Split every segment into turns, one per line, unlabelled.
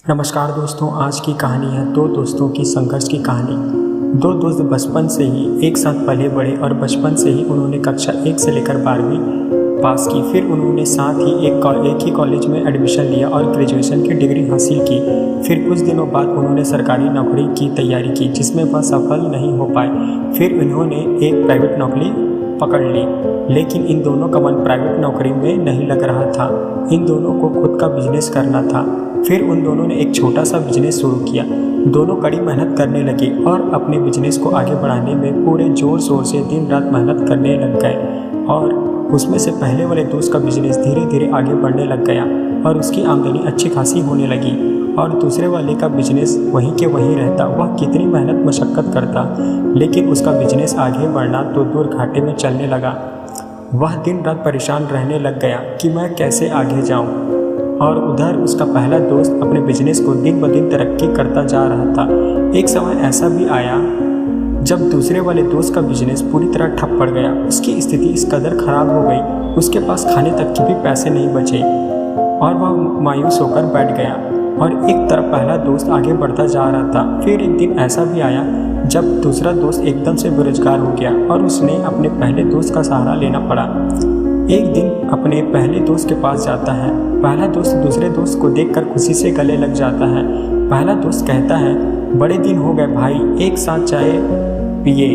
नमस्कार दोस्तों, आज की कहानी है दो दोस्तों की संघर्ष की कहानी। दो दोस्त बचपन से ही एक साथ पले बड़े और बचपन से ही उन्होंने कक्षा 1 से लेकर 12वीं पास की। फिर उन्होंने साथ ही एक ही कॉलेज में एडमिशन लिया और ग्रेजुएशन की डिग्री हासिल की। फिर कुछ दिनों बाद उन्होंने सरकारी नौकरी की तैयारी की, जिसमें वह सफल नहीं हो पाए। फिर उन्होंने एक प्राइवेट नौकरी पकड़ ली, लेकिन इन दोनों का मन प्राइवेट नौकरी में नहीं लग रहा था। इन दोनों को खुद का बिजनेस करना था। फिर उन दोनों ने एक छोटा सा बिजनेस शुरू किया। दोनों कड़ी मेहनत करने लगे और अपने बिजनेस को आगे बढ़ाने में पूरे जोर शोर से दिन रात मेहनत करने लग गए। और उसमें से पहले वाले दोस्त का बिजनेस धीरे धीरे आगे बढ़ने लग गया और उसकी आमदनी अच्छी खासी होने लगी। और दूसरे वाले का बिजनेस वहीं के वहीं रहता। वह कितनी मेहनत मशक्क़त करता, लेकिन उसका बिजनेस आगे बढ़ना तो दूर घाटे में चलने लगा। वह दिन रात परेशान रहने लग गया कि मैं कैसे आगे जाऊं। और उधर उसका पहला दोस्त अपने बिजनेस को दिन ब दिन तरक्की करता जा रहा था। एक समय ऐसा भी आया जब दूसरे वाले दोस्त का बिजनेस पूरी तरह ठप पड़ गया। उसकी स्थिति इस कदर खराब हो गई, उसके पास खाने तक के भी पैसे नहीं बचे और वह मायूस होकर बैठ गया। और एक तरफ पहला दोस्त आगे बढ़ता जा रहा था। फिर एक दिन ऐसा भी आया जब दूसरा दोस्त एकदम से बेरोजगार हो गया और उसने अपने पहले दोस्त का सहारा लेना पड़ा। एक दिन अपने पहले दोस्त के पास जाता है। पहला दोस्त दूसरे दोस्त को देखकर खुशी से गले लग जाता है। पहला दोस्त कहता है, बड़े दिन हो गए भाई, एक साथ चाय पिए।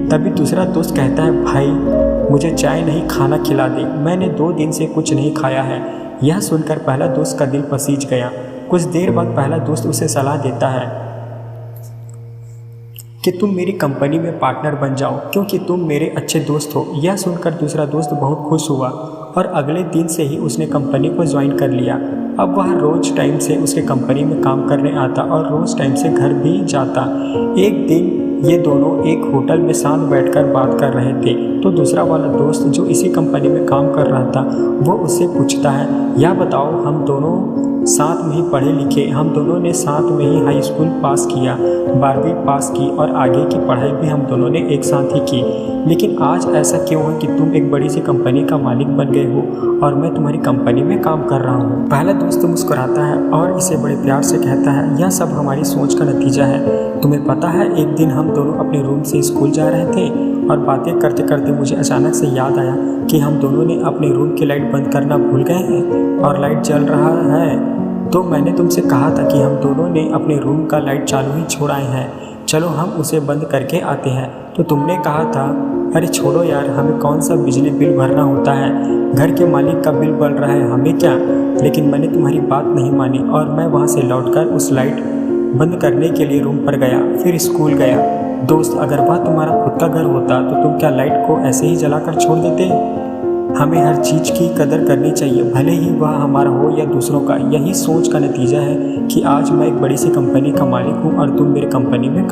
तभी दूसरा दोस्त कहता है, भाई मुझे चाय नहीं खाना खिला दे, मैंने 2 दिन से कुछ नहीं खाया है। यह सुनकर पहला दोस्त का दिल पसीज गया। कुछ देर बाद पहला दोस्त उसे सलाह देता है कि तुम मेरी कंपनी में पार्टनर बन जाओ, क्योंकि तुम मेरे अच्छे दोस्त हो। यह सुनकर दूसरा दोस्त बहुत खुश हुआ और अगले दिन से ही उसने कंपनी को ज्वाइन कर लिया। अब वह रोज़ टाइम से उसके कंपनी में काम करने आता और रोज़ टाइम से घर भी जाता। एक दिन ये दोनों एक होटल में साथ बैठकर बात कर रहे थे, तो दूसरा वाला दोस्त जो इसी कंपनी में काम कर रहा था वो उससे पूछता है, यह बताओ, हम दोनों साथ में ही पढ़े लिखे, हम दोनों ने साथ में ही हाई स्कूल पास किया, 12वीं पास की और आगे की पढ़ाई भी हम दोनों ने एक साथ ही की, लेकिन आज ऐसा क्यों है कि तुम एक बड़ी सी कंपनी का मालिक बन गए हो और मैं तुम्हारी कंपनी में काम कर रहा हूँ। पहला दोस्त मुस्कुराता है और इसे बड़े प्यार से कहता है, यह सब हमारी सोच का नतीजा है। तुम्हें पता है, एक दिन हम दोनों अपने रूम से स्कूल जा रहे थे और बातें करते करते मुझे अचानक से याद आया कि हम दोनों ने अपने रूम की लाइट बंद करना भूल गए हैं और लाइट जल रहा है। तो मैंने तुमसे कहा था कि हम दोनों ने अपने रूम का लाइट चालू ही छोड़ाए हैं, चलो हम उसे बंद करके आते हैं। तो तुमने कहा था, अरे छोड़ो यार, हमें कौन सा बिजली बिल भरना होता है, घर के मालिक का बिल बढ़ रहा है, हमें क्या। लेकिन मैंने तुम्हारी बात नहीं मानी और मैं वहाँ से लौटकर उस लाइट बंद करने के लिए रूम पर गया, फिर स्कूल गया। दोस्त, अगर वह तुम्हारा खुद का घर होता तो तुम क्या लाइट को ऐसे ही जलाकर छोड़ देते? हमें हर चीज़ की कदर करनी चाहिए, भले ही वह हमारा हो या दूसरों का। यही सोच का नतीजा है कि आज मैं एक बड़ी सी कंपनी का मालिक हूँ और तुम मेरी कंपनी में